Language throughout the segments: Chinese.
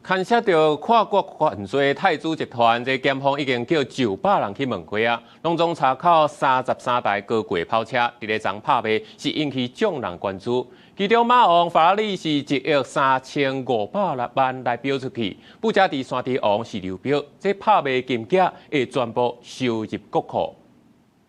牵涉到跨国犯罪泰铢集团，这检方已经叫900人去问过啊，拢总查扣33台高贵跑车，伫咧昨拍卖是引起众人关注。其中马王法拉利是1亿3500万来标出去，布加迪山地王是流标，这拍卖金额会全部收入国库。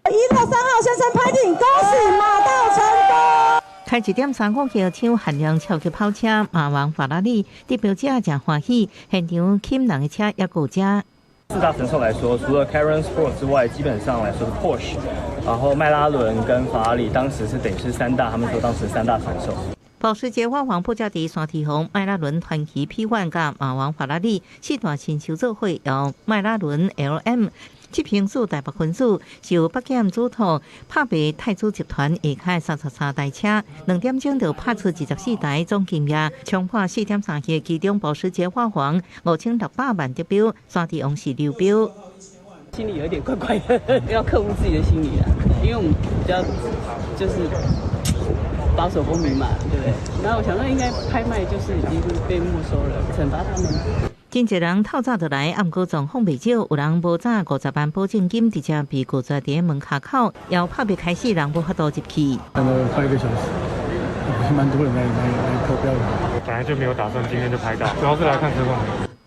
1号、3号先生拍定，恭喜马到成功。开1.35号抢限量超级跑车，马王法拉利得标者真欢喜，现场捡人的车也够遮。四大神兽来说，除了 Cayenne Sport 之外，基本上来说是 Porsche， 然后迈拉伦跟法拉利当时是等于是三大，他们说当时3大神兽。保时捷法王布加迪山地王、迈拉伦传奇 P1 甲马王法拉利4大亲手做伙，由迈拉伦 LM。这评数大部分数是由北检主图拍卖泰铢集团下开33台车，2点钟就拍出24台，总金额冲破4.3亿，其中保时捷法王5600万得标，山地王是流标。心里有一点怪怪的，要克服自己的心理啦，因为我们比较就是保守公民嘛，对不对？然后我想说，应该拍卖就是已经被没收了，惩罚他们。真侪人透早就来，暗过状况未少，有人无早50万保证金，直接被拒绝伫门口口，要拍卖开始，人无法度入去。等了快1个小时，蛮多人来投标的。本来就没有打算今天就拍到，主要是来看车况。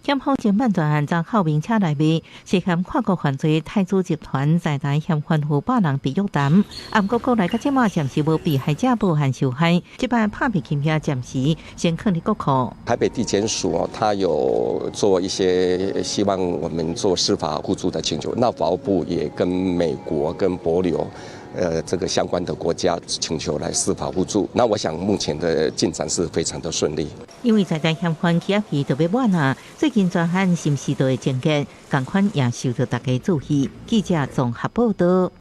检方侦办专案遭靠名车内面，涉嫌跨国犯罪泰铢集团在台嫌犯500人被约谈。按国国内到即马暂时无被害者无限受害，这摆拍卖金额暂时先放入国库。台北地检署他有做一些希望我们做司法互助的请求，那法务部也跟美国跟帛琉。这个相关的国家请求来司法互助，那我想目前的进展是非常的顺利。因为在台嫌犯期期特别晚啊，最近专案是不是都会增加？同款也受到大家注意。记者综合报道。